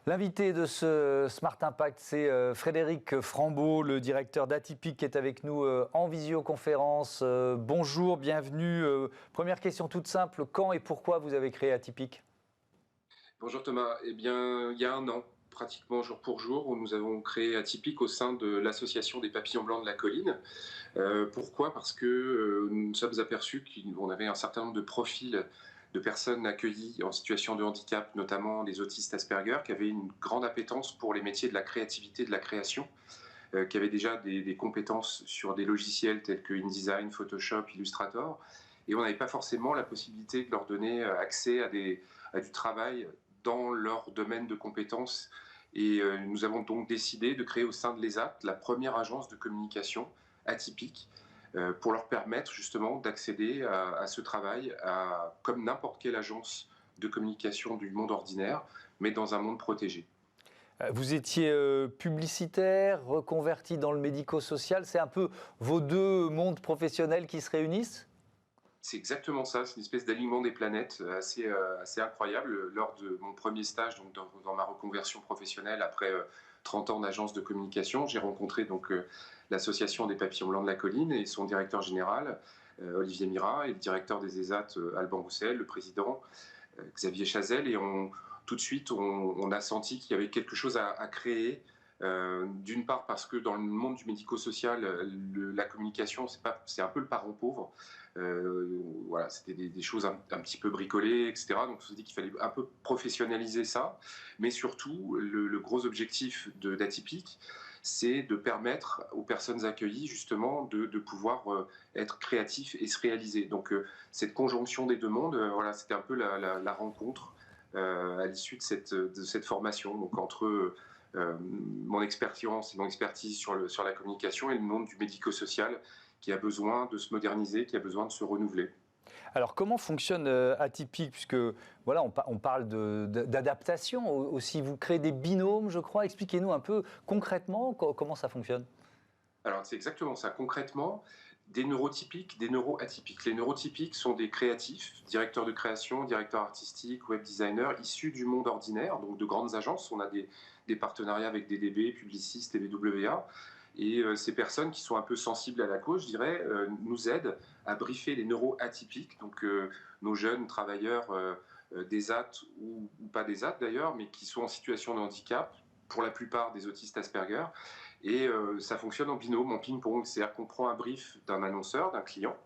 L'invité de ce Smart Impact, c'est Frédéric Frambault, le directeur d'Atypique, qui est avec nous en visioconférence. Bonjour, bienvenue. Première question toute simple, quand et pourquoi vous avez créé Atypique ? Bonjour Thomas, eh bien il y a un an, pratiquement jour pour jour, où nous avons créé Atypique au sein de l'association des papillons blancs de la colline. Pourquoi ? Parce que nous nous sommes aperçus qu'on avait un certain nombre de profils de personnes accueillies en situation de handicap, notamment les autistes Asperger, qui avaient une grande appétence pour les métiers de la créativité, de la création, qui avaient déjà des compétences sur des logiciels tels que InDesign, Photoshop, Illustrator, et on n'avait pas forcément la possibilité de leur donner accès à du travail dans leur domaine de compétences. Et nous avons donc décidé de créer au sein de l'ESAT la première agence de communication atypique pour leur permettre justement d'accéder à ce travail comme n'importe quelle agence de communication du monde ordinaire, mais dans un monde protégé. Vous étiez publicitaire, reconverti dans le médico-social. C'est un peu vos deux mondes professionnels qui se réunissent ? C'est exactement ça, c'est une espèce d'alignement des planètes assez incroyable. Lors de mon premier stage, donc dans ma reconversion professionnelle, après 30 ans d'agence de communication, j'ai rencontré donc l'association des papillons blancs de la colline et son directeur général, Olivier Mira, et le directeur des ESAT, Alban Roussel, le président, Xavier Chazelle, et tout de suite, on a senti qu'il y avait quelque chose à créer. D'une part parce que dans le monde du médico-social, la communication, c'est un peu le parent pauvre. Voilà, c'était des choses un petit peu bricolées, etc. Donc on s'est dit qu'il fallait un peu professionnaliser ça. Mais surtout, le gros objectif d'Atypique, c'est de permettre aux personnes accueillies justement de pouvoir être créatifs et se réaliser. Donc cette conjonction des deux mondes, voilà, c'était un peu la rencontre à l'issue de cette formation. Donc entre mon expérience et mon expertise sur la communication et le monde du médico-social qui a besoin de se moderniser, qui a besoin de se renouveler. Alors comment fonctionne Atypique ? Puisque voilà, on parle d'adaptation aussi. Vous créez des binômes, je crois. Expliquez-nous un peu concrètement comment ça fonctionne. Alors c'est exactement ça. Concrètement, des neurotypiques, des neuroatypiques. Les neurotypiques sont des créatifs, directeurs de création, directeurs artistiques, web designers, issus du monde ordinaire, donc de grandes agences. On a des partenariats avec DDB, Publicis, TVWA. Et ces personnes qui sont un peu sensibles à la cause, je dirais, nous aident à briefer les neuroatypiques, donc nos jeunes travailleurs des AT ou pas des AT d'ailleurs, mais qui sont en situation de handicap, pour la plupart des autistes Asperger. Et ça fonctionne en binôme, en ping-pong, c'est-à-dire qu'on prend un brief d'un annonceur, d'un client,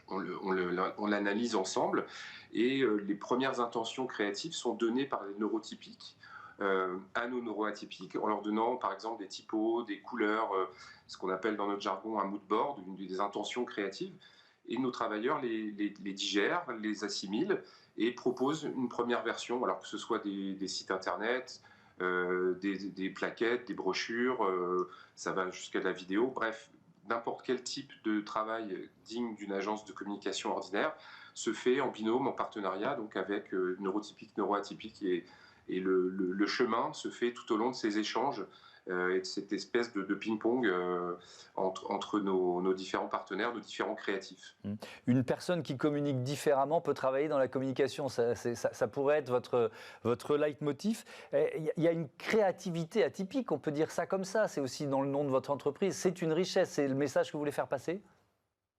on l'analyse ensemble, et les premières intentions créatives sont données par les neurotypiques à nos neuroatypiques, en leur donnant par exemple des typos, des couleurs, ce qu'on appelle dans notre jargon un mood board, des intentions créatives, et nos travailleurs les digèrent, les assimilent et proposent une première version, alors que ce soit des sites internet, des plaquettes, des brochures, ça va jusqu'à de la vidéo, bref, n'importe quel type de travail digne d'une agence de communication ordinaire se fait en binôme, en partenariat, donc avec neurotypique, neuroatypique, et le chemin se fait tout au long de ces échanges et de cette espèce de ping-pong entre nos différents partenaires, nos différents créatifs. Une personne qui communique différemment peut travailler dans la communication, ça pourrait être votre leitmotiv. Il y a une créativité atypique, on peut dire ça comme ça, c'est aussi dans le nom de votre entreprise, c'est une richesse, c'est le message que vous voulez faire passer ?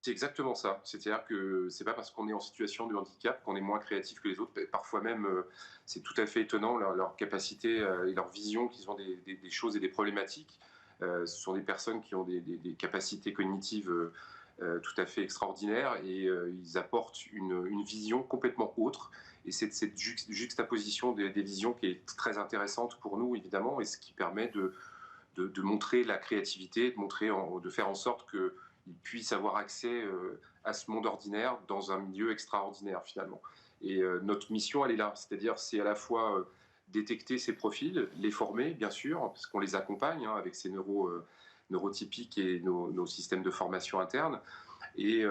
C'est exactement ça. C'est-à-dire que c'est pas parce qu'on est en situation de handicap qu'on est moins créatif que les autres. Parfois même, c'est tout à fait étonnant leur capacité et leur vision qu'ils ont des choses et des problématiques. Ce sont des personnes qui ont des capacités cognitives tout à fait extraordinaires et ils apportent une vision complètement autre. Et c'est cette juxtaposition des visions qui est très intéressante pour nous, évidemment, et ce qui permet de montrer la créativité, de faire en sorte que ils puissent avoir accès à ce monde ordinaire dans un milieu extraordinaire finalement. Et notre mission, elle est là, c'est-à-dire c'est à la fois détecter ces profils, les former bien sûr, parce qu'on les accompagne avec ces neurotypiques et nos systèmes de formation interne. Et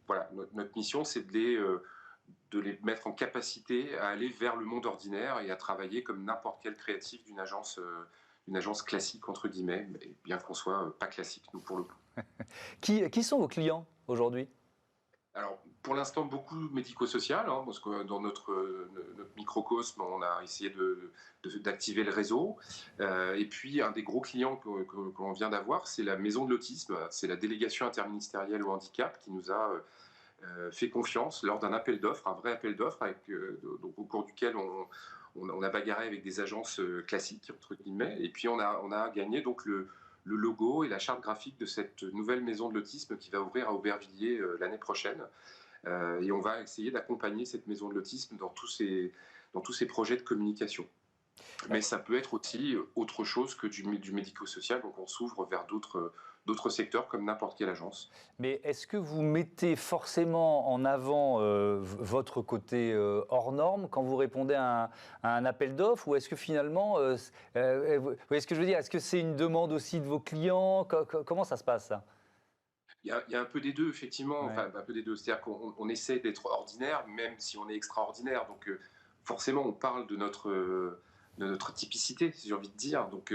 voilà, notre mission, c'est de les mettre en capacité à aller vers le monde ordinaire et à travailler comme n'importe quel créatif d'une agence classique, entre guillemets, bien qu'on soit pas classique, nous, pour le coup. Qui sont vos clients aujourd'hui ? Alors, pour l'instant, beaucoup médico-social, hein, parce que dans notre microcosme, on a essayé d'activer le réseau. Et puis, un des gros clients que l'on vient d'avoir, c'est la maison de l'autisme, c'est la délégation interministérielle au handicap qui nous a fait confiance lors d'un appel d'offres, un vrai appel d'offres, donc, au cours duquel on a bagarré avec des agences classiques, entre guillemets, et puis on a gagné donc le logo et la charte graphique de cette nouvelle maison de l'autisme qui va ouvrir à Aubervilliers l'année prochaine. Et on va essayer d'accompagner cette maison de l'autisme dans tous ces projets de communication. Mais ça peut être aussi autre chose que du médico-social, donc on s'ouvre vers d'autres secteurs comme n'importe quelle agence. Mais est-ce que vous mettez forcément en avant votre côté hors norme quand vous répondez à un appel d'offres, ou est-ce que finalement, vous voyez ce que je veux dire, est-ce que c'est une demande aussi de vos clients? Comment ça se passe, ça? Il y a un peu des deux, effectivement, Ouais. enfin un peu des deux, c'est-à-dire qu'on essaie d'être ordinaire, même si on est extraordinaire. Donc forcément, on parle de notre typicité, si j'ai envie de dire. Donc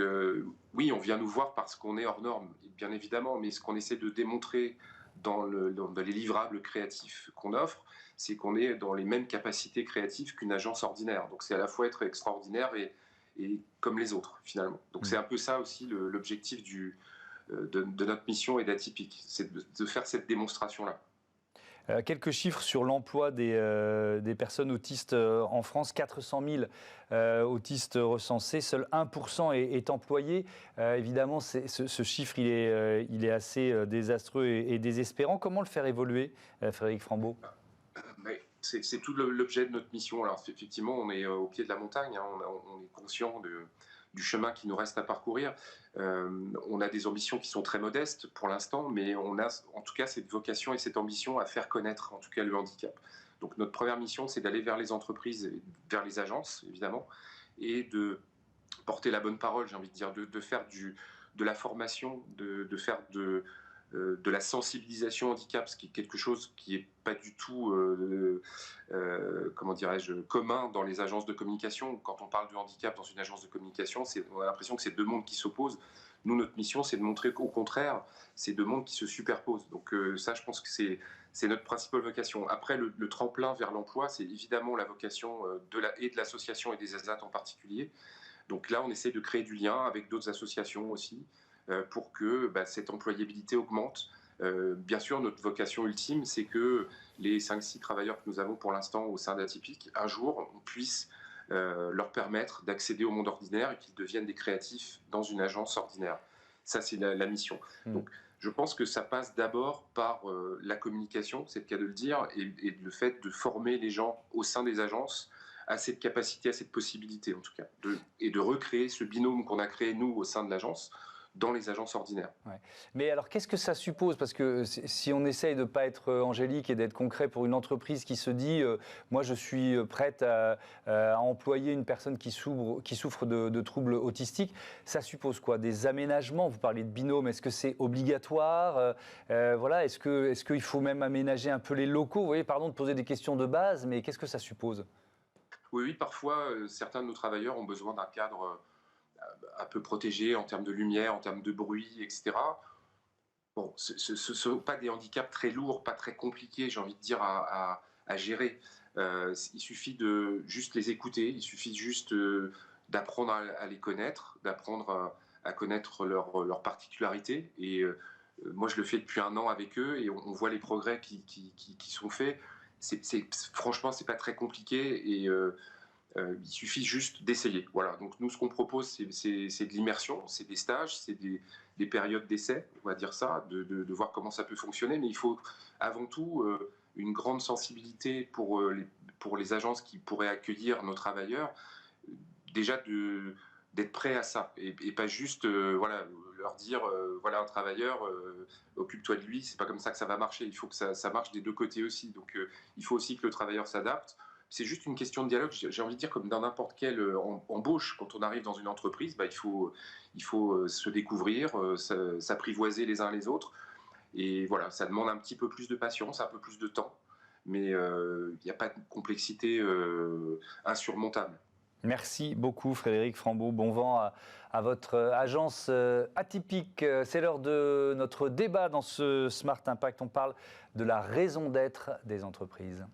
oui, on vient nous voir parce qu'on est hors norme, bien évidemment, mais ce qu'on essaie de démontrer dans les livrables créatifs qu'on offre, c'est qu'on est dans les mêmes capacités créatives qu'une agence ordinaire. Donc c'est à la fois être extraordinaire et comme les autres, finalement. Donc c'est un peu ça aussi l'objectif de notre mission et d'Atypique, c'est de faire cette démonstration-là. Quelques chiffres sur l'emploi des personnes autistes en France. 400 000 autistes recensés, seul 1% est employé. Évidemment, ce chiffre, il est assez désastreux et désespérant. Comment le faire évoluer, Frédéric Frambault? Mais c'est tout l'objet de notre mission. Alors effectivement, on est au pied de la montagne, hein, on est conscient du chemin qui nous reste à parcourir. On a des ambitions qui sont très modestes pour l'instant, mais on a en tout cas cette vocation et cette ambition à faire connaître en tout cas le handicap. Donc notre première mission, c'est d'aller vers les entreprises, vers les agences évidemment, et de porter la bonne parole, j'ai envie de dire, de faire de la formation, de faire de la sensibilisation au handicap, ce qui est quelque chose qui n'est pas du tout, comment dirais-je, commun dans les agences de communication. Quand on parle de handicap dans une agence de communication, on a l'impression que c'est deux mondes qui s'opposent. Nous, notre mission, c'est de montrer qu'au contraire, c'est deux mondes qui se superposent. Donc ça, je pense que c'est notre principale vocation. Après, le tremplin vers l'emploi, c'est évidemment la vocation de l'association et des ASAT en particulier. Donc là, on essaie de créer du lien avec d'autres associations aussi pour que cette employabilité augmente. Bien sûr, notre vocation ultime, c'est que les 5-6 travailleurs que nous avons pour l'instant au sein d'Atypique, un jour, on puisse leur permettre d'accéder au monde ordinaire et qu'ils deviennent des créatifs dans une agence ordinaire. Ça, c'est la mission. Donc, je pense que ça passe d'abord par la communication, c'est le cas de le dire, et le fait de former les gens au sein des agences à cette capacité, à cette possibilité en tout cas, et de recréer ce binôme qu'on a créé nous au sein de l'agence dans les agences ordinaires. Ouais. Mais alors, qu'est-ce que ça suppose? Parce que si on essaye de ne pas être angélique et d'être concret pour une entreprise qui se dit moi, je suis prête à employer une personne qui souffre de troubles autistiques, ça suppose quoi? Des aménagements? Vous parlez de binôme, est-ce que c'est obligatoire? Voilà, est-ce qu'il faut même aménager un peu les locaux? Vous voyez, pardon de poser des questions de base, mais qu'est-ce que ça suppose? Oui, oui, parfois, certains de nos travailleurs ont besoin d'un cadre un peu protégé en termes de lumière, en termes de bruit, etc. Bon, ce ne sont pas des handicaps très lourds, pas très compliqués, j'ai envie de dire, à gérer. Il suffit de juste les écouter, il suffit juste d'apprendre à les connaître, d'apprendre à connaître leurs particularités. Et moi, je le fais depuis 1 an avec eux et on voit les progrès qui sont faits. Franchement, c'est pas très compliqué et il suffit juste d'essayer. Voilà. Donc nous, ce qu'on propose, c'est de l'immersion, c'est des stages, c'est des périodes d'essai, on va dire ça, de voir comment ça peut fonctionner. Mais il faut avant tout une grande sensibilité pour les agences qui pourraient accueillir nos travailleurs, déjà d'être prêt à ça et pas juste voilà, leur dire voilà un travailleur, occupe-toi de lui, c'est pas comme ça que ça va marcher. Il faut que ça marche des deux côtés aussi. Donc il faut aussi que le travailleur s'adapte. C'est juste une question de dialogue, j'ai envie de dire, comme dans n'importe quelle embauche. Quand on arrive dans une entreprise, il faut se découvrir, s'apprivoiser les uns les autres. Et voilà, ça demande un petit peu plus de patience, un peu plus de temps, mais il n'y a pas de complexité insurmontable. Merci beaucoup Frédéric Frambault. Bon vent à votre agence atypique. C'est l'heure de notre débat dans ce Smart Impact. On parle de la raison d'être des entreprises.